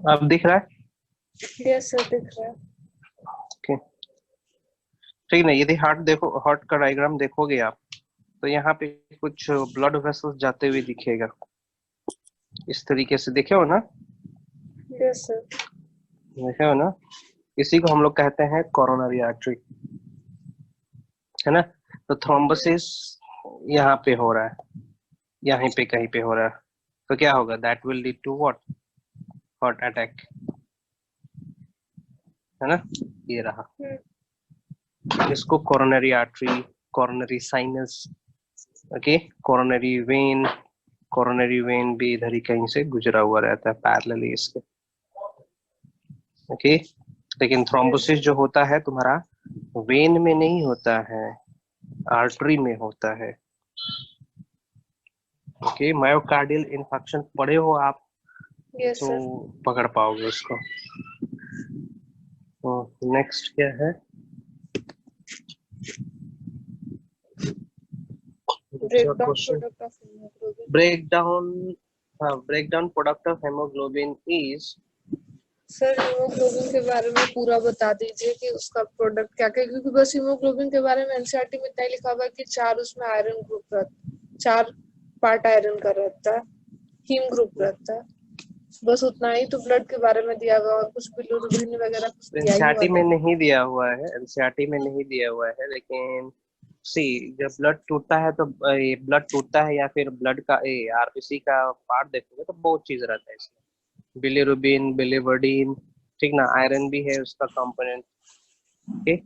अब दिख रहा है? यस सर दिख रहा है। ओके ठीक है। यदि हार्ट देखो, हार्ट का डायग्राम देखोगे आप, तो यहाँ पे कुछ ब्लड वेसल्स जाते हुए दिखेगा, इस तरीके से। देखे हो ना? Yes sir. देखे हो ना? इसी को हम लोग कहते हैं कोरोनरी आर्टरी, है ना? तो थ्रोम्बोसिस यहाँ पे हो रहा है, यहीं पे कहीं पे हो रहा है, तो क्या होगा? That will lead to what? Heart attack, है ना? ये रहा। इसको coronary artery, coronary sinus, okay, coronary vein, coronary vein भी इधर ही कहीं से गुजरा हुआ रहता है पैरेलली इसके, ओके। लेकिन थ्रोम्बोसिस जो होता है तुम्हारा वेन में नहीं होता है, आर्टरी में होता है, ओके। मायोकार्डियल इन्फेक्शन पढ़े हो आप यस तो सर। पकड़ पाओगे उसको। तो नेक्स्ट क्या है? Breakdown question, product of haemoglobin. Break down, हाँ, break down product of haemoglobin is. Sir haemoglobin के बारे में पूरा बता दीजिए कि उसका प्रोडक्ट क्या क्या, क्योंकि बस हीमोग्लोबिन के बारे में एनसीईआरटी में इतना ही लिखा हुआ है कि 4 उसमें आयरन ग्रुप रहता, 4 पार्ट आयरन का रहता है, हीम ग्रुप रहता है, बस उतना ही। तो ब्लड के बारे में दिया हुआ और कुछ बिलिरुबिन वगैरह कुछ दिया ही हुआ एनसीईआरटी में था। नहीं दिया हुआ है, एनसीईआरटी में नहीं दिया हुआ है, लेकिन सी, जब ब्लड टूटता है तो ये ब्लड टूटता है या फिर ब्लड का आरबीसी का पार्ट देखोगे तो बहुत चीज रहता है इसमें, बिलिरुबिन, बिलिवर्डिन, ठीक ना? आयरन भी है उसका कंपोनेंट, ठीक।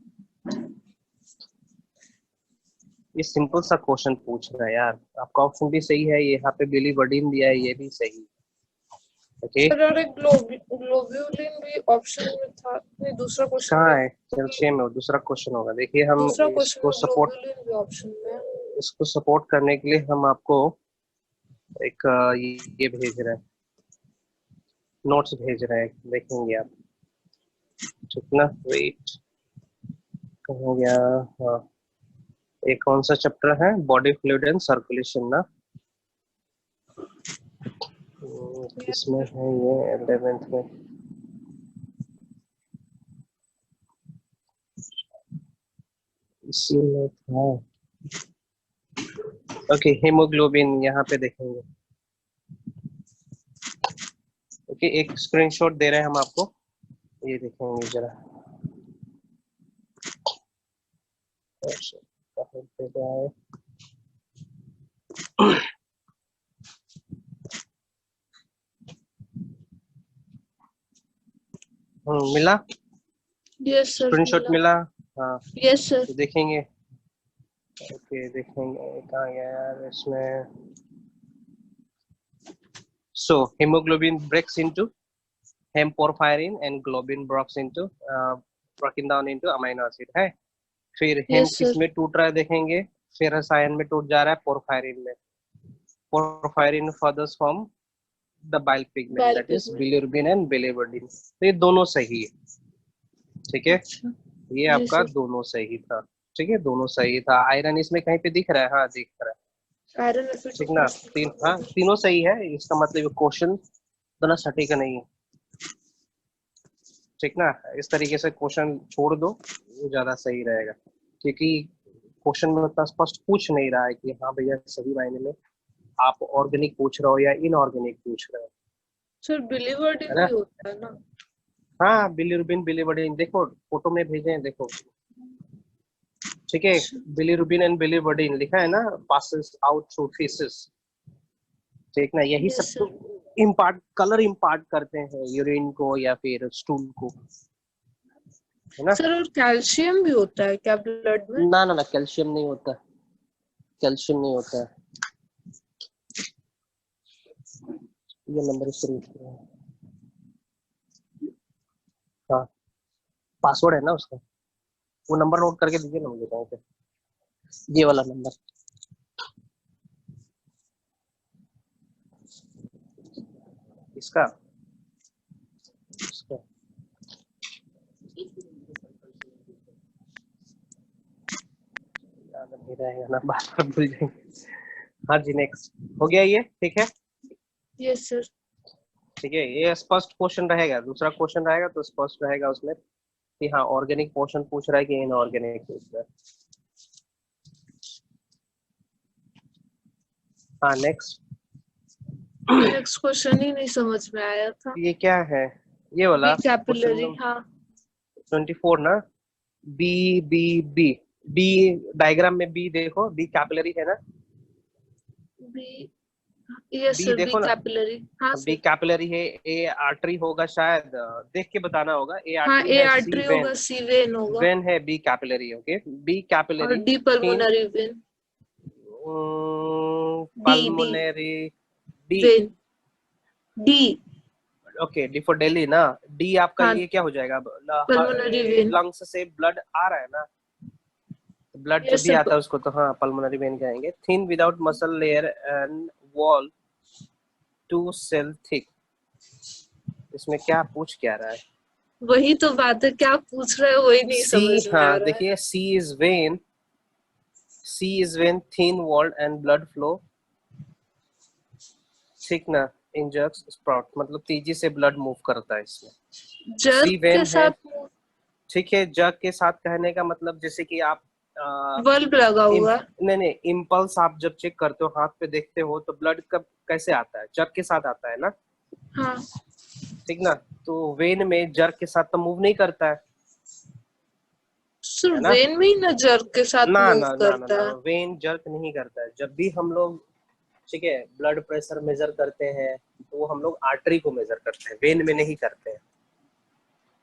ये सिंपल सा क्वेश्चन पूछ रहा है यार, आपका ऑप्शन भी सही है, यहाँ पे बिलिवर्डिन दिया है, ये भी सही है, ओके। सर और एक ग्लोब्यूलिन भी ऑप्शन में था, नहीं दूसरा क्वेश्चन कहाँ में। है? कैल्शियम है, दूसरा क्वेश्चन होगा। देखिए हम दूसरा क्वेश्चन इसको में सपोर्ट, ग्लोब्यूलिन भी ऑप्शन में है। इसको सपोर्ट करने के लिए हम आपको एक ये भेज रहे हैं, नोट्स भेज रहे हैं, देखेंगे आप, ठीक ना? वेट, कहाँ गया? हाँ, ये कौन सा चैप्टर है? बॉडी फ्लूइड एंड सर्कुलेशन ना? किसमें है ये? 11th में। इसी में था, ओके। हेमोग्लोबिन यहाँ पे देखेंगे, ओके। एक स्क्रीनशॉट दे रहे हैं हम आपको, ये देखेंगे जरा। कहाँ पे जाए? मिला? यस सर स्क्रीनशॉट मिला। मिला? हाँ, यस सर। तो देखेंगे, ओके। देखेंगे कहाँ गया यार इसमें। सो hemoglobin breaks into hem porphyrin and globin breaks into broken down into amino acid है। फिर हेम यस किस सर। में टूट रहा है देखेंगे, फेरस आयन में टूट जा रहा है, पोरफायरिन में। Porphyrin furthers from the bile pigment bile that is pigment. Bilirubin and बिलिवर्डिन। तो ये दोनों सही है, ठीक है। अच्छा। ये जी आपका सर। दोनों सही था, ठीक है, दोनों सही था। आयरन इसमें कहीं पे दिख रहा है? हाँ दिख रहा है, आयरन ठीक ना? Fe2+ तीन, हाँ तीनों सही है, इसका मतलब क्वेश्चन उतना सटीक नहीं है, ठीक ना? इस तरीके से क्वेश्चन छोड़ दो, वो ज्यादा सही रहेगा, क्योंकि क्वेश्चन में उतना स्पष्ट पूछ नहीं रहा है कि हाँ भैया सही मायने में आप ऑर्गेनिक पूछ रहे हो या इनऑर्गेनिक पूछ रहे हो, सर है बिलीवर्डिन ना? भी होता है ना? हाँ, बिलिरुबिन, बिलिवर्डिन देखो, फोटो में भेजे हैं, देखो, ठीक है। अच्छा। बिलिरुबिन एंड बिलिवर्डिन लिखा है ना, पासेस आउट थ्रू फीसेस, ठीक ना? यही यस सब तो सर। इम्पार्ट, कलर इम्पार्ट करते हैं यूरिन को या फिर स्टूल को, है ना? सर और कैल्शियम भी होता है क्या ब्लड में? ना ना ना, कैल्शियम नहीं होता, कैल्शियम नहीं होता है। ये नंबर शुरू, हाँ, पासवर्ड है ना उसका, वो नंबर नोट करके दीजिए ना मुझे कहीं पे, ये वाला नंबर, इसका, इसका याद नहीं रहेगा ना, बार बार भूल जाएंगे। हाँ जी, नेक्स्ट हो गया ये, ठीक है। Yes sir. ठीक है, ये स्पष्ट क्वेश्चन रहेगा, दूसरा क्वेश्चन रहेगा तो स्पष्ट रहेगा उसमें कि हाँ ऑर्गेनिक पोर्शन पूछ रहा है कि इनऑर्गेनिक पूछ रहा है। हाँ नेक्स्ट। नेक्स्ट क्वेश्चन ही नहीं समझ में आया था। ये क्या है, ये वाला बी क्वेश्चन कैपिलरी, हाँ। 24 ना। B B B B, diagram में बी देखो, बी कैपिलरी है ना। B, yes B sir, B देखो ना, कैपिलरी, हाँ बी सर। कैपिलरी है। ए आर्टरी होगा शायद, देख के बताना होगा। ए हाँ, आर्टरी ए है, सी आर्टरी वेन, होगा, सी वेन होगा, वेन है, बी कैपिलरी। ओके, बी और capillary D thin, pulmonary vein. D pulmonary, D. When, D. Okay, D for Delhi ना। डी आपका हाँ, ये क्या हो जाएगा, पल्मोनरी वेन। लंग्स से ब्लड आ रहा है ना, ब्लड जब यस भी सर। आता है उसको तो हाँ पल्मोनरी वेन कहेंगे। Thin without muscle layer and wall two cell thick. इसमें क्या पूछ क्या रहा है? वही तो बात है, क्या पूछ रहे हो वही नहीं सी, समझ में आ हाँ रहा है। देखिए, C is vein, C is vein thin walled and blood flow thick ना इन जर्क्स स्प्राउट, मतलब तेजी से ब्लड मूव करता है इसमें। सी जर्क के वेन है, साथ ठीक है। जग के साथ कहने का मतलब जैसे कि आप बल्ब लगा हुआ है। नहीं नहीं, इम्पल्स आप जब चेक करते हो, हाथ पे देखते हो तो ब्लड कब कैसे आता है, जर्क के साथ आता है ना, हाँ ठीक ना। तो वेन में जर्क के साथ तो मूव नहीं करता सर, है ना। वेन में ही ना जर्क के साथ ना मूव ना ना ना करता ना, है। वेन जर्क नहीं करता है। जब भी हम लोग, ठीक है, ब्लड प्रेशर मेजर करते हैं तो वो हम लोग आर्टरी को मेजर करते हैं, वेन में नहीं करते हैं।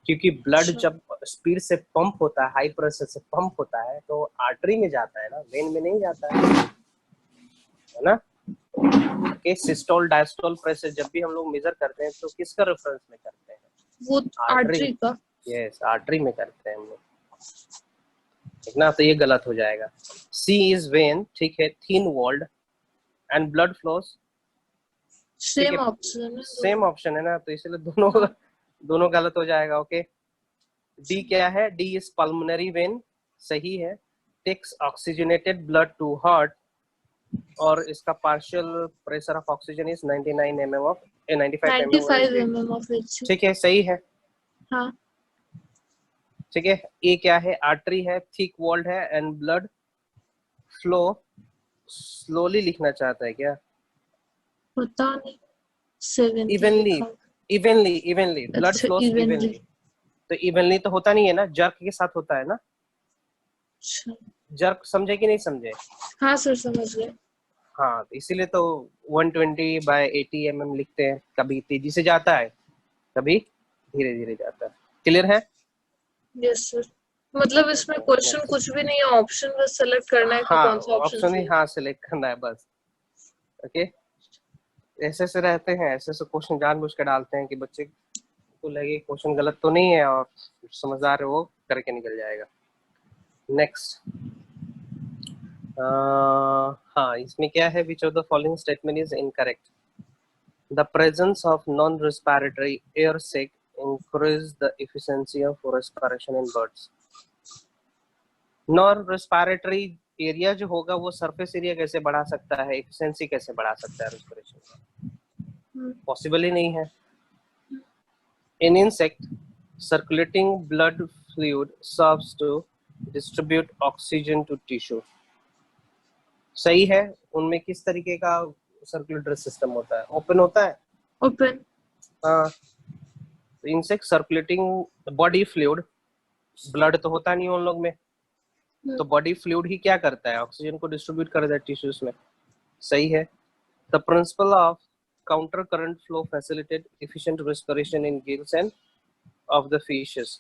क्योंकि ब्लड अच्छा, जब स्पीड से पंप होता है, हाई प्रेशर से पंप होता है तो आर्टरी में जाता है ना, वेन में नहीं जाता है ना। कि सिस्टोल डायस्टोल प्रेशर जब भी हम लोग मेजर करते हैं तो किसका रेफरेंस में करते हैं? वो आर्टरी। आर्टरी का। यस, आर्टरी में करते हैं हम लोग, ठीक ना। तो ये गलत हो जाएगा। सी इज वेन, ठीक है, thin walled and blood flows, ठीक है, सेम ऑप्शन है सेम दोनों। ऑप्शन है ना, तो इसलिए दोनों हाँ दोनों गलत हो जाएगा। ओके, डी क्या है, डी इज पल्मोनरी वेन, सही है। Takes oxygenated blood to heart, और इसका partial pressure of oxygen is 99 mm of 95 mm of 95 H, mm of H. ठीक है, सही है। हाँ, ठीक है, ए क्या है, आर्टरी है, थिक वॉल्ड है एंड ब्लड फ्लो स्लोली लिखना चाहता है क्या? पता नहीं, 70 इवनली, लिखा। इवनली, इवनली ब्लड अच्छा, फ्लोस इवनली। इवनली, तो इवनली तो होता नहीं है ना, जर्क के साथ होता है ना। अच्छा, जर्क समझे कि नहीं समझे? हाँ सर, समझ गए। हाँ, तो इसीलिए तो 120/80 mm लिखते हैं, कभी तेजी से जाता है, कभी धीरे धीरे जाता है। क्लियर है? Yes sir. मतलब इसमें क्वेश्चन नेक्स्ट। कुछ भी नहीं है, ऑप्शन बस सेलेक्ट करना है कि हाँ, कौन सा ऑप्शन ऑप्शन ही सही है। हाँ सिलेक्ट करना है बस। ओके, ऐसे ऐसे रहते हैं, ऐसे ऐसे क्वेश्चन जानबूझ के डालते हैं कि बच्चे को लगे क्वेश्चन गलत तो नहीं है, और समझदार है वो करके निकल जाएगा। नेक्स्ट। हाँ, इसमें क्या है, which of the following statement is incorrect? The presence of non respiratory air sac increase the efficiency of respiration in birds. Non respiratory area जो होगा वो सरफेस एरिया कैसे बढ़ा सकता है, एफिशिएंसी कैसे बढ़ा सकता है रेस्पिरेशन का? पॉसिबल ही नहीं है। In insect circulating blood fluid serves to distribute oxygen to tissue, सही है। उनमें किस तरीके का सर्कुलेटरी सिस्टम होता है, ओपन होता है। ओपन। हाँ, insect circulating body fluid, blood तो होता नहीं उन लोग में, तो बॉडी फ्लूइड ही क्या करता है, ऑक्सीजन को डिस्ट्रीब्यूट कर देता है टिश्यूज में, सही है। The principle of counter current flow facilitate efficient respiration in gills end of the fishes.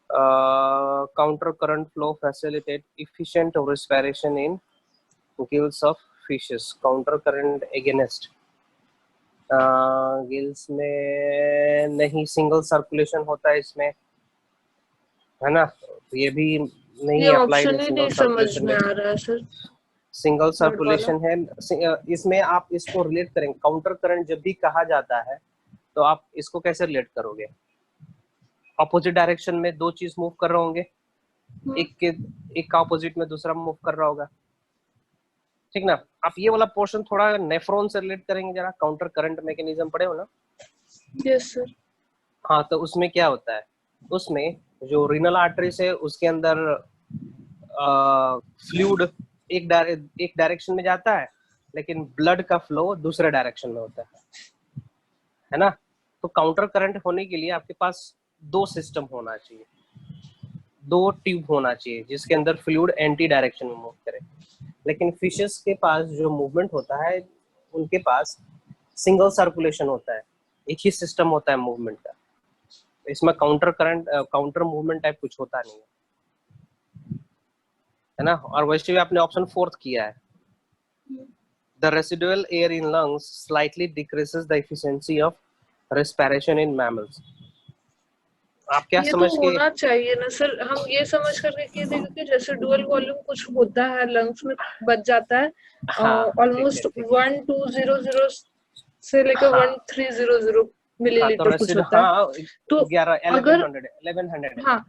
Counter current flow facilitate efficient respiration in gills of fishes, counter current against gills में नहीं, single circulation होता है इसमें, है ना, तो ये भी ये नहीं अप्लाइड है ऑप्शन ही सिंगल नहीं समझ सर्कुलेशन में में। आ रहा है सर। सिंगल थर्ड वाला। सर्कुलेशन है, इसमें आप इसको रिलेट करेंगे, काउंटर करंट जब भी कहा जाता है तो आप इसको कैसे रिलेट करोगे? ऑपोजिट डायरेक्शन में दो चीज मूव कर रहे होंगे, एक के एक का ऑपोजिट में दूसरा मूव कर रहा होगा, ठीक ना। आप ये वाला पोर्शन थोड़ा नेफ्रॉन से रिलेट करेंगे जरा, काउंटर करंट मैकेनिज्म पढ़े हो ना? Yes sir. हाँ, तो उसमें क्या होता है, उसमें जो रीनल आर्टरीज है उसके अंदर फ्लूइड एक डायरेक्शन में जाता है, लेकिन ब्लड का फ्लो दूसरे डायरेक्शन में होता है ना। तो काउंटर करंट होने के लिए आपके पास दो सिस्टम होना चाहिए, दो ट्यूब होना चाहिए जिसके अंदर फ्लूइड एंटी डायरेक्शन में मूव करे। लेकिन फिशेस के पास जो मूवमेंट होता है, उनके पास सिंगल सर्कुलेशन होता है, एक ही सिस्टम होता है मूवमेंट का। इसमें counter current counter movement type कुछ होता नहीं है ना। और वैसे भी आपने ऑप्शन फोर्थ किया है, the residual air in lungs slightly decreases the efficiency of respiration in mammals. आप क्या ये तो समझ के? होना चाहिए ना सर, हम ये समझ करके किए थे क्योंकि जैसे डुअल वॉल्यूम कुछ होता है लंग्स में बच जाता है हाँ, ठीक है ऑलमोस्ट ठीक 1200 से है। लेकर हाँ 1300 हाँ, तो मिलीलीटर कुछ रेसिड होता है। हाँ तो 11 अगर 1100 हाँ हाँ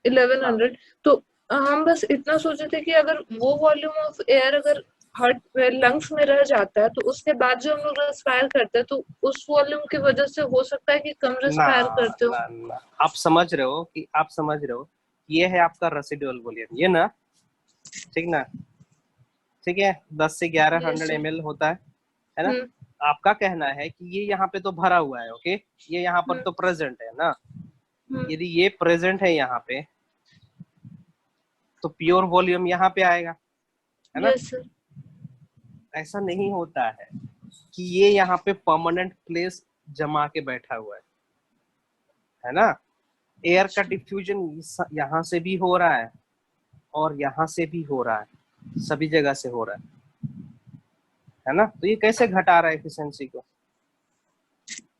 1100, तो हम बस इतना सोचे थे कि अगर वो वॉल्यूम ऑफ एयर अगर हार्ट लंग्स में रह जाता है तो उसके बाद जो हम लोग रेस्पायर करते हैं तो उस वॉल्यूम की वजह से हो सकता है कि कम ना रेस्पायर करते हो। ना, आप समझ रहे हो, ये है आपका रेसिडुअल वॉल्यूम, ये ना, ठीक ना, ठीक है, 10 से 11 yes hundred sir. M L होता है ना। हम्म आपका कहना है कि ये यहाँ पे तो भरा हुआ है, ओके, ये यहाँ पर हम्म तो प्रेजेंट है ना। हम्म। यदि ये प्रेजेंट है यहाँ पे, तो प्योर वॉल्यूम यहाँ पे आएगा, है ना। Yes sir. ऐसा नहीं होता है कि ये यहाँ पे परमानेंट प्लेस जमा के बैठा हुआ है ना। एयर का डिफ्यूजन यहाँ से भी हो रहा है और यहाँ से भी हो रहा है, सभी जगह से हो रहा है ना। तो ये कैसे घटा रहा है एफिशिएंसी को?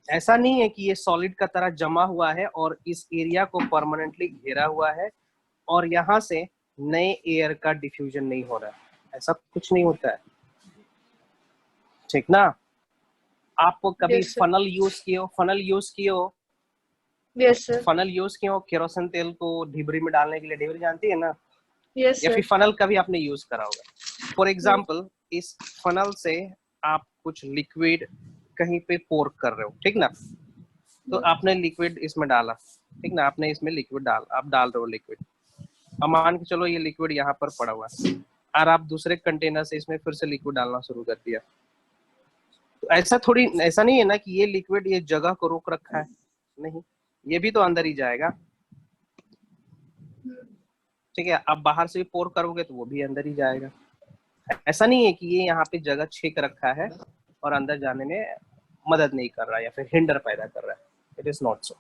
ऐसा नहीं है कि ये सॉलिड का तरह जमा हुआ है और इस एरिया को परमानेंटली घेरा हुआ है और यहाँ से नए एयर का डिफ्यूजन नहीं हो रहा है, ऐसा कुछ नहीं होता है, ठीक ना। आपको कभी यस सर। फनल यूज किए हो, यस सर। फनल यूज किए हो केरोसिन तेल को ढिबरी में डालने के लिए, ढिबरी जानती है ना, यस या सर। फिर फनल कभी आपने यूज करा होगा। फॉर एग्जाम्पल, इस फनल से आप कुछ लिक्विड कहीं पे पोर कर रहे हो, ठीक ना, तो आपने लिक्विड इसमें डाला, ठीक ना, आपने इसमें लिक्विड आप डाल रहे हो लिक्विड। अब मान के चलो ये लिक्विड यहाँ पर पड़ा हुआ है और आप दूसरे कंटेनर से इसमें फिर से लिक्विड डालना शुरू कर दिया, तो ऐसा नहीं है ना कि ये लिक्विड ये जगह को रोक रखा है, नहीं, ये भी तो अंदर ही जाएगा, ठीक है। आप बाहर से भी पोर करोगे तो वो भी अंदर ही जाएगा। ऐसा नहीं है कि ये यहाँ पे जगह छेक रखा है और अंदर जाने में मदद नहीं कर रहा है या फिर हिंडर पैदा कर रहा है, इट इज नॉट सो,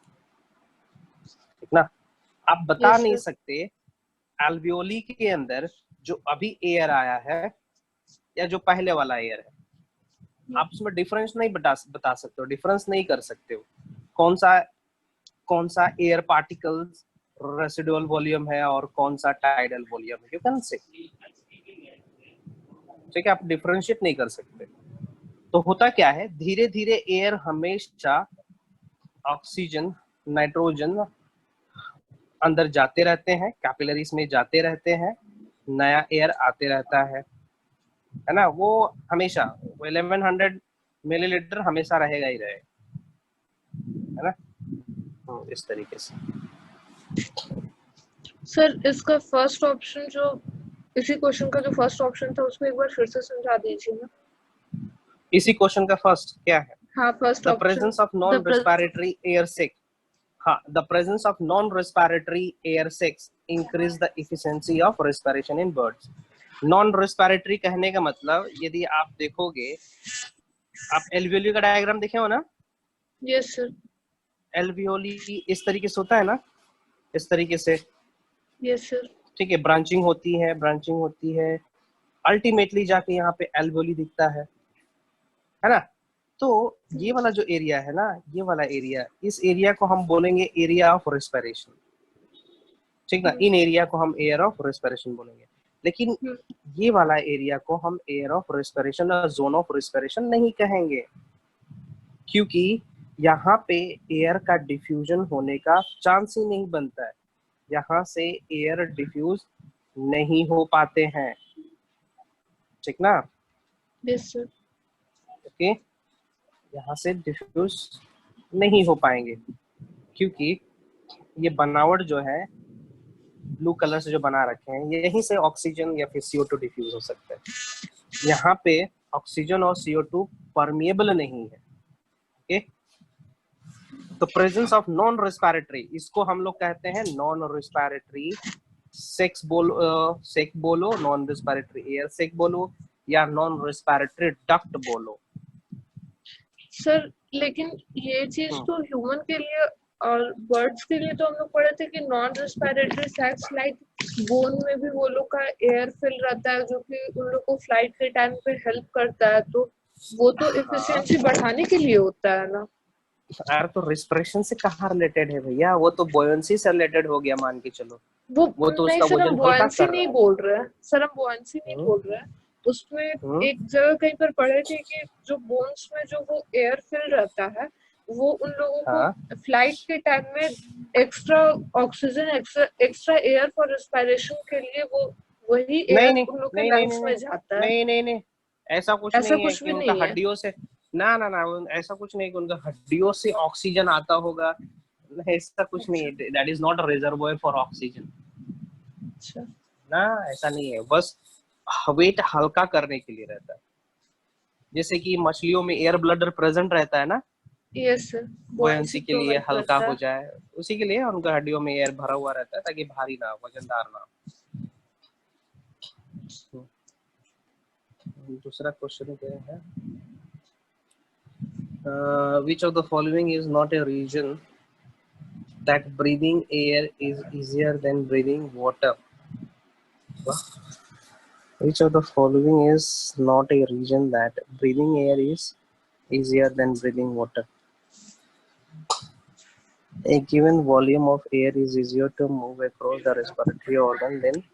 ठीक ना। आप बता यस नहीं सर। सकते एल्वियोली के अंदर जो अभी एयर आया है या जो पहले वाला एयर है, आप उसमें डिफरेंस नहीं बता सकते हो, डिफरेंस नहीं कर सकते हो कौन सा एयर पार्टिकल्स रेसिडुअल वॉल्यूम है और कौन सा टाइडल वॉल्यूम है, यू कैन से, ठीक है, आप डिफरेंशिएट नहीं कर सकते। तो होता क्या है, धीरे धीरे एयर हमेशा ऑक्सीजन नाइट्रोजन अंदर जाते रहते हैं, कैपिलरीज में जाते रहते हैं, नया एयर आते रहता है ना। वो हमेशा 1100 मिलीलीटर हमेशा रहेगा ही रहेगा, है ना। इस तरीके से। सर इसका फर्स्ट ऑप्शन जो इसी क्वेश्चन का जो फर्स्ट ऑप्शन था उसको एक बार फिर से समझा दीजिए ना। इसी क्वेश्चन का फर्स्ट क्या है? हाँ first the option. Presence of non respiratory air sacs, हाँ, the presence of non respiratory air sacs increase the efficiency of respiration in birds. Non respiratory कहने का मतलब, यदि आप देखोगे, आप एल्वियोली का डायग्राम देखे हो ना, यस सर। एल्वियोली इस तरीके से होता है ना, इस तरीके से, यस सर। ठीक है, ब्रांचिंग होती है, अल्टीमेटली जाके यहाँ पे एल्वियोली दिखता है ना। तो ये वाला जो एरिया है ना, ये वाला एरिया, इस एरिया को हम बोलेंगे एरिया ऑफ रेस्पिरेशन, ठीक ना, इन एरिया को हम एयर ऑफ रेस्पिरेशन बोलेंगे। लेकिन ये वाला एरिया को हम एयर ऑफ रेस्पिरेशन और जोन ऑफ रेस्पिरेशन नहीं कहेंगे, क्योंकि यहाँ पे एयर का डिफ्यूजन होने का चांस ही नहीं बनता है, यहाँ से एयर डिफ्यूज नहीं हो पाते हैं, ठीक ना। Yes sir. ओके, यहाँ से डिफ्यूज नहीं हो पाएंगे क्योंकि ये बनावट जो है ब्लू कलर से जो बना रखे हैं, यहीं से ऑक्सीजन या फिर CO2 डिफ्यूज हो सकता है। यहाँ पे ऑक्सीजन और CO2 परमिएबल नहीं है। ओके, तो प्रेजेंस ऑफ नॉन रेस्पिरेटरी, इसको हम लोग कहते हैं नॉन रेस्पिरेटरी सेक्स बोलो, सेक बोलो, नॉन रेस्पिरेटरी एयर सेक बोलो, या नॉन रेस्पिरेटरी डक्ट बोलो। सर लेकिन ये चीज तो ह्यूमन के लिए और बर्ड्स के लिए तो हम लोग पढ़े थे कि नॉन रेस्पिरेटरी सैक्स लाइक बोन में भी वो लोग का एयर फिल रहता है जो कि उन लोग को फ्लाइट के टाइम पे हेल्प करता है, तो वो तो एफिशिएंसी बढ़ाने के लिए होता है ना। यार तो रिस्पिरेशन से कहाँ रिलेटेड है भैया, वो तो बोयंसी से रिलेटेड हो गया, मान के चलो। वो तो नहीं उसका सर, हम वजन हल्का बुआंसी कर रहा नहीं है। बोल रहे हैं सर, हम बुआंसी नहीं बोल रहे हैं। उसमें एक जगह कहीं पर पढ़े थे कि जो बोन्स में जो वो एयर फिल रहता है वो उन लोगों हाँ, को फ्लाइट के टाइम में extra oxygen, extra air for respiration के लिए वो वही नहीं एयर नहीं उन लोग के नहीं नहीं लंग्स नहीं में जाता है। नहीं नहीं नहीं, ऐसा कुछ ऐसा नहीं है कुछ कि भी उनका नहीं है। हड्डियों से, ना ना ना, ऐसा कुछ नहीं कि उनका हड्डियों से ऑक्सीजन आता होगा, ऐसा कुछ नहीं अच्छा है। That is not a reservoir for oxygen अच्छा। ना, ऐसा नहीं है। बस वेट हल्का करने के लिए रहता है, जैसे कि मछलियों में एयर ब्लडर प्रेजेंट रहता है ना, यस सर, बुयांसी बुआंसी के लिए प्रोवाइड हल्का करता हो है। जाए, उसी के लिए उनका हड्डियों में एयर भरा हुआ रहता है ताकि भारी ना हो, वजनदार ना हो। दूसरा क्वेश्चन क्या है, which of the following is not a region that breathing air is easier than breathing water? Which of the following is not a region that breathing air is easier than breathing water? A given volume of air is easier to move across the respiratory organ than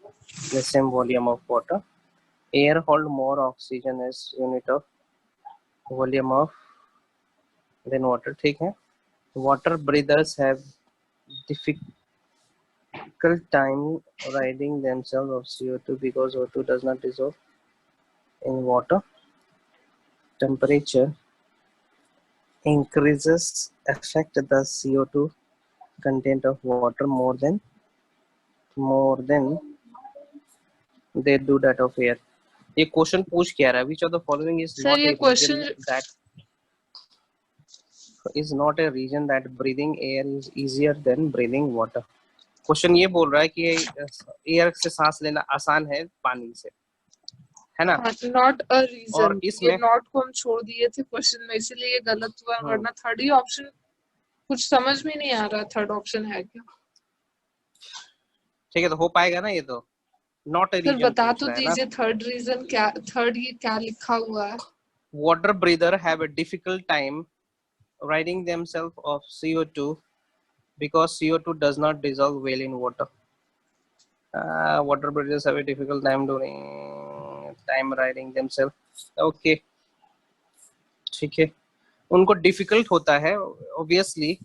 the same volume of water. Air hold more oxygen as unit of volume of than water. ठीक है. Water breathers have difficult time ridding themselves of CO2 because O2 does not dissolve in water. Temperature increases affect the CO2 content of water more than they do that of air. ये question पूछ क्या रहा है? Which of the following is sir not ये a region question that breathing air is easier than breathing water? Question ये बोल रहा है कि एयर से सांस लेना आसान है पानी से, है ना? नॉट अ और रीजन, ये इसमें नॉट को हम छोड़ दिए थे क्वेश्चन में, इसलिए ये गलत हुआ, वरना थर्ड ही ऑप्शन कुछ समझ में नहीं आ रहा थर्ड ऑप्शन है क्या। ठीक है, तो हो पाएगा ना ये तो? नॉट ए सर रीजन बता पूछ तो रहा है ना। दीजिए थर्ड रीजन क्या, थर्ड ये क्या लिखा हुआ है। Water breather have a difficult time ridding themselves of CO2 because CO2 does not dissolve well in water. Water breathers have a difficult time ridding themselves. Okay, ठीक है, उनको डिफिकल्ट होता है ऑब्वियसली।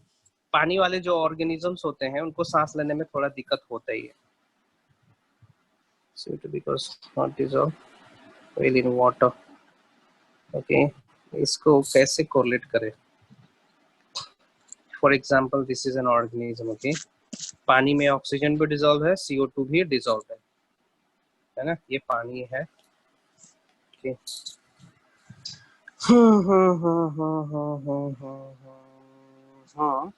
पानी वाले जो ऑर्गेनिजम्स होते हैं उनको सांस लेने में थोड़ा दिक्कत होता ही है। CO2 because not dissolve well in water. Okay, इसको कैसे कोरिलेट करें? For example this is an organism. Okay, पानी में ऑक्सीजन भी डिजोल्व है, CO2 भी डिजोल्व है ना? ये पानी है। ओके, हाँ,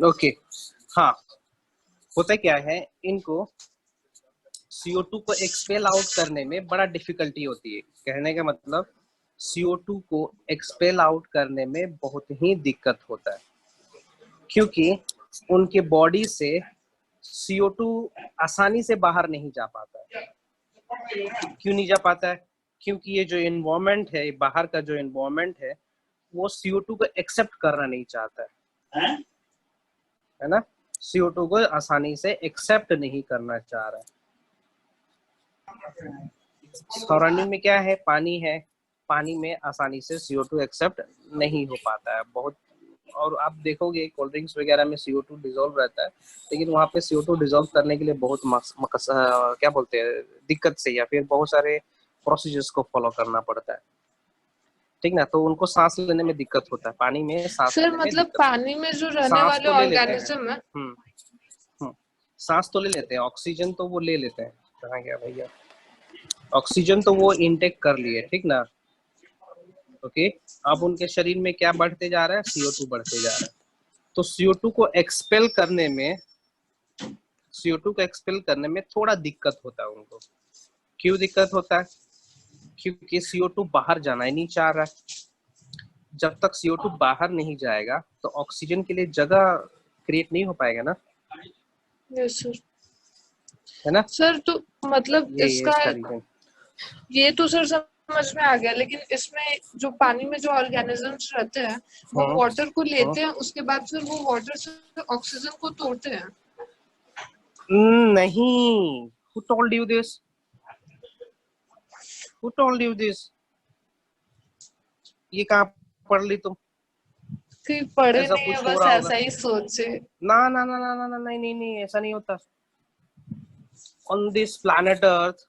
ओके, हाँ, होता क्या है, इनको CO2 को एक्सपेल आउट करने में बड़ा डिफिकल्टी होती है। कहने का मतलब CO2 को एक्सपेल आउट करने में बहुत ही दिक्कत होता है, क्योंकि उनके बॉडी से CO2 आसानी से बाहर नहीं जा पाता है। क्यों नहीं जा पाता है? क्योंकि ये जो एनवायरनमेंट है, बाहर का जो एनवायरनमेंट है, वो CO2 को एक्सेप्ट करना नहीं चाहता है ना? CO2 को आसानी से एक्सेप्ट नहीं करना चाह रहा है। सराउंडिंग में क्या है? पानी है, पानी में आसानी से CO2 एक्सेप्ट नहीं हो पाता है, बहुत और आप देखोगे कोल्ड ड्रिंक्स वगैरह में CO2 डिजोल्व रहता है, लेकिन वहाँ पे CO2 डिजोल्व करने के लिए बहुत क्या बोलते हैं, दिक्कत से या फिर बहुत सारे प्रोसीजर्स को फॉलो करना पड़ता है, ठीक ना। तो उनको सांस लेने में दिक्कत होता है, पानी में सांस सर लेने में मतलब दिक्कत होता पानी में जो है। रहने सांस वाले तो ले लेते हैं। ऑर्गेनिज्म है। हम्म हम्म सांस तो ले लेते हैं, ऑक्सीजन तो वो ले लेते हैं। कहाँ गया भैया, ऑक्सीजन तो वो इनटेक कर लिए, ठीक ना। ओके, अब उनके शरीर में क्या बढ़ते जा रहा है, CO2 बढ़ते जा रहा है। तो CO2 को एक्सपेल करने में CO2 को एक्सपेल करने में थोड़ा दिक्कत होता है उनको। क्यों दिक्कत होता है, क्योंकि CO2 बाहर जाना ही नहीं चाह रहा है। जब तक CO2 बाहर नहीं जाएगा तो ऑक्सीजन के लिए जगह क्रिएट नहीं हो पाएगा ना, यस सर। है ना। सर तो मतलब ये इसका इसका रीजन। ये तो सर समझ में आ गया, लेकिन इसमें जो पानी में जो ऑर्गेनिजम्स रहते हैं वो हाँ वाटर को हाँ। लेते हैं, उसके बाद फिर वो वाटर से ऑक्सीजन को तोड़ते हैं। नहीं, who told you this, who told you this, ये कहाँ पढ़ ली तुम, फिर पढ़े ऐसा नहीं है, कुछ हो बस रहा होगा। ऐसा ही सोचे। ना ना ना ना ना ना, नहीं नहीं नहीं, ऐसा नहीं होता। On this planet Earth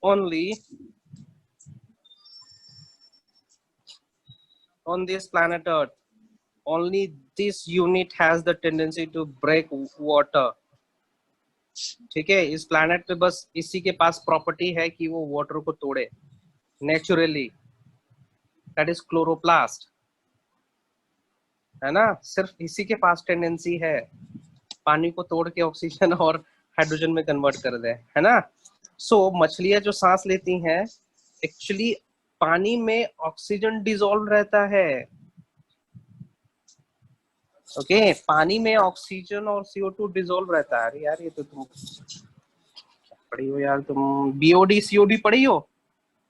only, on this planet Earth only this unit has the tendency to break water, ठीक है। इस planet पे बस इसी के पास प्रॉपर्टी है कि वो वाटर को तोड़े नेचुरली, दैट इज क्लोरोप्लास्ट, है ना। सिर्फ इसी के पास टेंडेंसी है पानी को तोड़ के ऑक्सीजन और हाइड्रोजन में कन्वर्ट कर दे, है ना। सो मछलियां जो सांस लेती हैं, एक्चुअली पानी में ऑक्सीजन डिसॉल्व रहता है। ओके, पानी में ऑक्सीजन और CO2 डिसॉल्व रहता है। अरे यार, ये तो तुम पढ़ी हो यार, तुम BOD COD पढ़ी हो।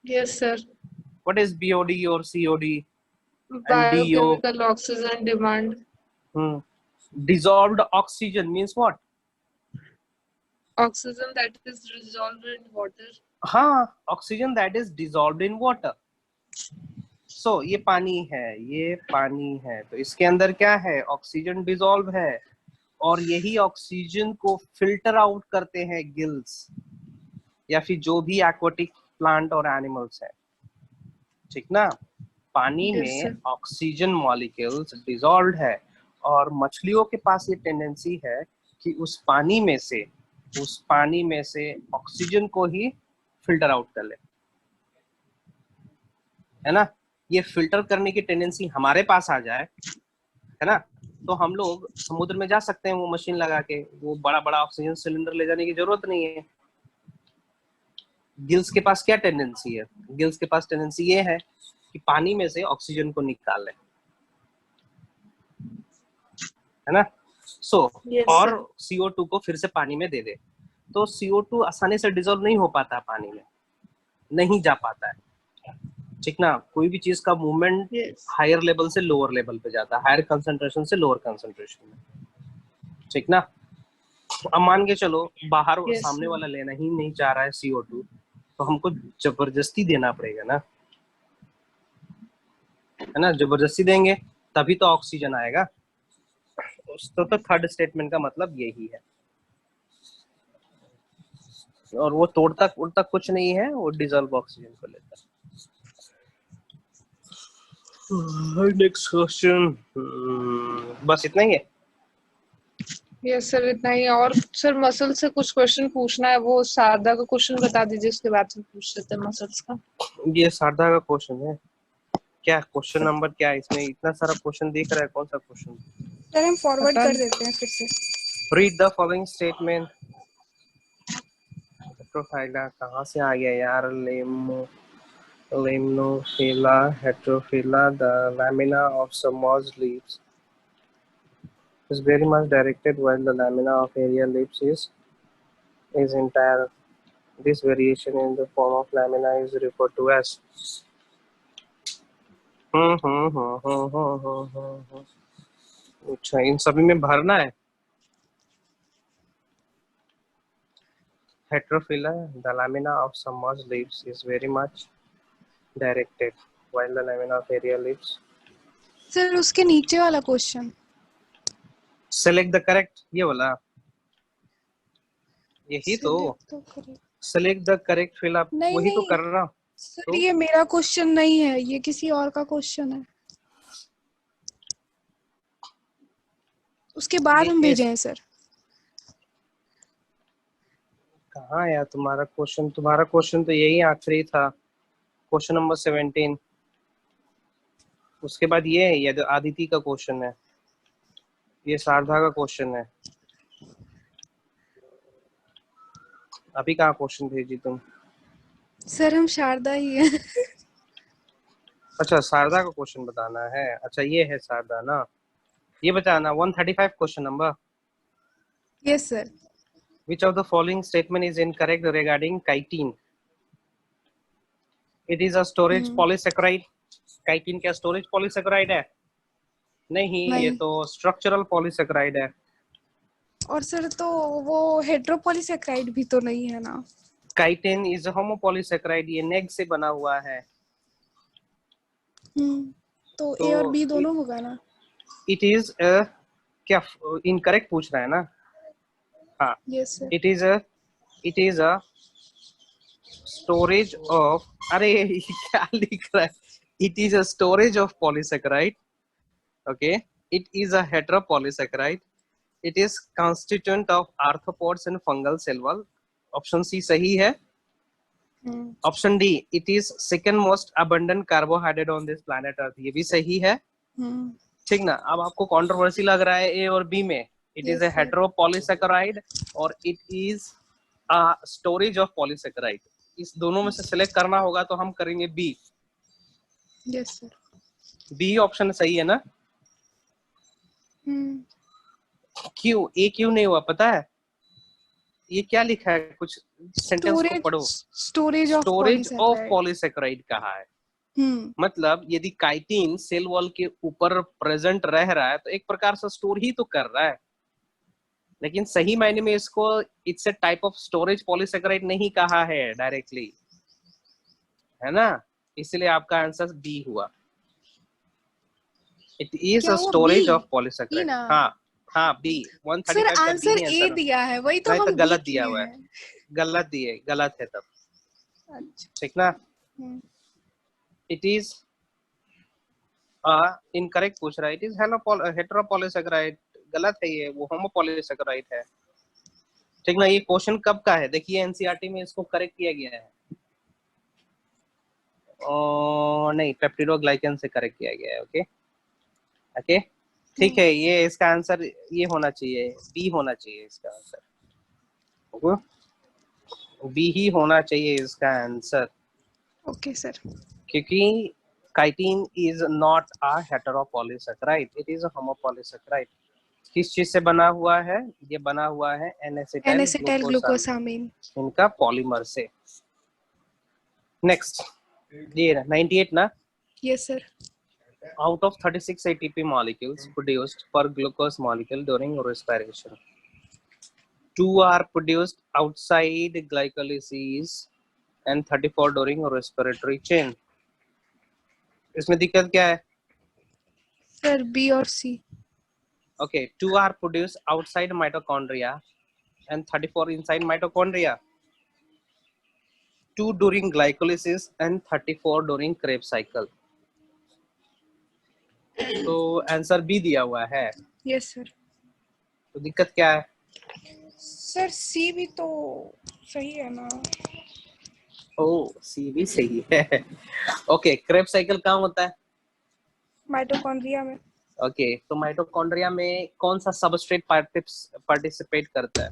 Yes sir. What is BOD और COD and DO। Biochemical oxygen demand. dissolved oxygen means what। Oxygen that is dissolved in water. हाँ, oxygen that is dissolved in water. So ये पानी है, ये पानी है, तो इसके अंदर क्या है, ऑक्सीजन डिसॉल्व है, और यही ऑक्सीजन को फिल्टर आउट करते हैं गिल्स या फिर जो भी एक्वाटिक प्लांट और एनिमल्स है, ठीक ना। पानी यस में सर। ऑक्सीजन मॉलिक्यूल्स डिसॉल्व्ड है, और मछलियों के पास ये टेंडेंसी है कि उस पानी में से ऑक्सीजन को ही फिल्टर आउट कर ले, है ना। ये फिल्टर करने की टेंडेंसी हमारे पास आ जाए, है ना, तो हम लोग समुद्र में जा सकते हैं वो मशीन लगा के, वो बड़ा बड़ा ऑक्सीजन सिलेंडर ले जाने की जरूरत नहीं है। गिल्स के पास क्या टेंडेंसी है, गिल्स के पास टेंडेंसी ये है कि पानी में से ऑक्सीजन को निकाल ले, है ना। सो यस और सर। CO2 को फिर से पानी में दे दे, तो CO2 आसानी से डिजोल्व नहीं हो पाता, पानी में नहीं जा पाता है, ठीक ना। कोई भी चीज का मूवमेंट यस। हायर लेवल से लोअर लेवल पे जाता है, हायर कंसंट्रेशन से लोअर कंसंट्रेशन में, ठीक ना। अब मान के चलो बाहर यस सामने सर। वाला लेना ही नहीं चाह रहा है CO2, तो हमको जबरदस्ती देना पड़ेगा ना, है ना। जबरदस्ती देंगे तभी तो ऑक्सीजन आएगा। तो थर्ड स्टेटमेंट का मतलब यही है, और वो तोड़ता उड़ता कुछ नहीं है, वो डिजॉल्व ऑक्सीजन को लेता है। Next question. बस इतना ही है। यस सर, इतना ही। और सर मसल से कुछ क्वेश्चन पूछना है, वो सादा का क्वेश्चन बता दीजिए, उसके बाद से पूछ लेते हैं मसल्स का। ये सारदा का क्वेश्चन है क्या, क्वेश्चन नंबर क्या है, इसमें इतना सारा क्वेश्चन दिख रहा है, कौन सा क्वेश्चन। सर हम फॉरवर्ड पता कर नहीं। देते हैं फिर से। Read the following statement. Heterophylla कहाँ से आ गया यार, limnophila heterophylla, the lamina of some moss leaves is very much directed while the lamina of aerial leaves is entire. This variation in the form of lamina is referred to as अच्छा, इन सभी में भरना है। Heterophylla, the lamina of some moss leaves is very much directed while the lamina of aerial leaves sir उसके नीचे वाला question. Select the correct, ये वाला, यही तो। सिलेक्ट तो correct. Select the correct fill, आप नहीं वही तो नहीं कर रहा। सर, तो ये मेरा क्वेश्चन नहीं है, ये किसी और का क्वेश्चन है, उसके बाद ये हम भेजे इस हैं सर। कहाँ यार तुम्हारा क्वेश्चन? तुम्हारा क्वेश्चन तो यही आखिरी था, क्वेश्चन नंबर 17। उसके बाद ये है, ये तो आदिति का क्वेश्चन है, ये शारदा का क्वेश्चन है। अभी कहाँ क्वेश्चन भेजी तुम? सर हम शारदा ही है। अच्छा, शारदा का क्वेश्चन बताना है। अच्छा ये है शारदा ना, ये बताना 135 question number. Yes sir. Which of the following statement is incorrect regarding chitin? It is a storage hmm. polysaccharide. Chitin क्या storage polysaccharide है? नहीं, ये नहीं। तो structural polysaccharide है। और सर तो वो हेट्रोपॉलीसैकेराइड भी तो नहीं है ना। Chitin is a homopolysaccharide, ये नेग से बना हुआ है। तो तो ए और बी दोनों होगा ना। it is a, क्या incorrect पूछ रहा है ना? हाँ, yes sir. it is a storage of, अरे ये क्या लिख रहा है? It is a storage of polysaccharide. Okay, it is a heteropolysaccharide. It is constituent of arthropods and fungal cell wall. Option C सही है। Option D, it is second most abundant carbohydrate on this planet Earth, ये भी सही है। ठीक ना? अब आपको कंट्रोवर्सी लग रहा है ए और बी में। It is yes A sir. Heteropolysaccharide और it is a storage of polysaccharide. इस दोनों में से सिलेक्ट करना होगा तो हम करेंगे B. Yes sir. B option सही है ना? क्यों ए क्यों नहीं हुआ पता है? ये क्या लिखा है, कुछ सेंटेंस को स्टोरेज पढ़ो। Storage of storage of polysaccharide. Polysaccharide कहा है। मतलब यदि काइटिन सेल वॉल के ऊपर प्रेजेंट रह रहा है तो एक प्रकार से स्टोर ही तो कर रहा है, लेकिन सही मायने में इसको it's a type of storage polysaccharide नहीं कहा है डायरेक्टली, है ना? इसलिए आपका आंसर बी हुआ। इट इज क्या अ हुआ B? Storage of B polysaccharide. ना। हाँ हाँ, बी। सर 135 का बी आंसर ही ए आंसर है। दिया है, वही तो नहीं तो हम बी गलत दिया किए हुआ है, हैं। गलत दिए, गलत है तब। अच्छा। ठीक ना? इट इज इनकरेक्ट पूछ रहा है। इट इज हेटेरोपॉलीसैकेराइड, गलत है ये, वो होमोपॉलीसैकेराइड है। ठीक ना? ये क्वेश्चन कब का है देखिए, एनसीईआरटी में इसको करेक्ट किया गया है। नहीं, पेप्टिडोग्लाइकन से करेक्ट किया गया है। ओके ओके, ठीक है। ये इसका आंसर ये होना चाहिए, बी होना चाहिए इसका आंसर। बी ही होना चाहिए इसका आंसर, ओके सर। क्योंकि chitin is not a heteropolysaccharide, it is a homopolysaccharide. किस चीज से बना हुआ है? ये बना हुआ है एन-एसिटाइल एन-एसिटाइल ग्लूकोसामीन, ग्लूकोसामीन। इनका पॉलीमर से। नेक्स्ट, ये 98 ना। Yes sir. Out of 36 ATP molecules produced per glucose molecule during respiration, 2 are produced outside glycolysis and 34 during respiratory chain. इसमें दिक्कत क्या है? सर बी और सी। Okay, 2 are produced outside mitochondria and 34 inside mitochondria. 2 during glycolysis and 34 during Krebs cycle. तो answer B दिया हुआ है। Yes sir. तो दिक्कत क्या है? सर सी भी तो सही है ना। ओ, सी भी सही है। ओके, क्रेब्स साइकिल कहाँ होता है? माइटोकॉन्ड्रिया में। ओके, तो माइटोकॉन्ड्रिया में कौन सा सबस्ट्रेट पार्टिसिपेट करता है?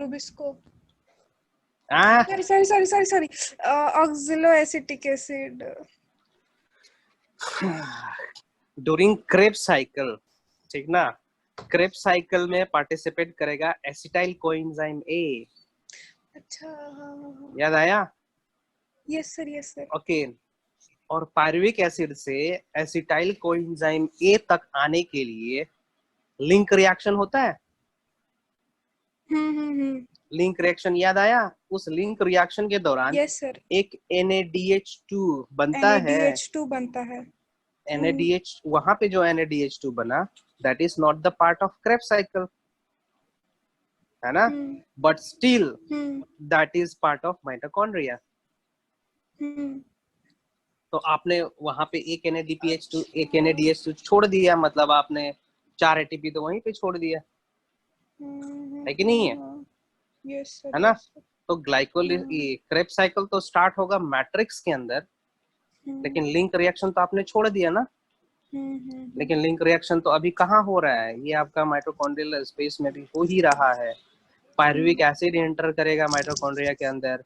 रूबिस्को। आ? Sorry sorry sorry sorry sorry, oxaloacetic acid. During Krebs cycle, ठीक ना? क्रेब्स साइकिल में पार्टिसिपेट करेगा एसिटाइल कोएंजाइम ए। अच्छा हाँ। याद आया? Yes sir yes sir. Okay, और पायरुविक एसिड से एसिटाइल कोएंजाइम ए तक आने के लिए लिंक रिएक्शन होता है। लिंक रिएक्शन याद आया? उस लिंक रिएक्शन के दौरान यस सर, एक NaDH2 बनता है। NaDH2 बनता है। NaDH, वहां पे जो NaDH2 बना, that is not the part of Krebs cycle, है ना, but still that is part of mitochondria. तो आपने वहां पे एक NADPH2 एक NADH2 छोड़ दिया, मतलब आपने 4 ATP तो वहीं पे छोड़ दिया, है कि नहीं है? यस सर, है ना? तो ग्लाइकोलिस क्रेब्स साइकिल तो स्टार्ट होगा मैट्रिक्स के अंदर, लेकिन लिंक रिएक्शन तो आपने छोड़ दिया ना। लेकिन लिंक रिएक्शन तो अभी कहाँ हो रहा है? ये आपका माइटोकॉन्ड्रियल स्पेस में भी हो ही रहा है। पायरुविक एसिड एंटर करेगा माइटोकॉन्ड्रिया के अंदर,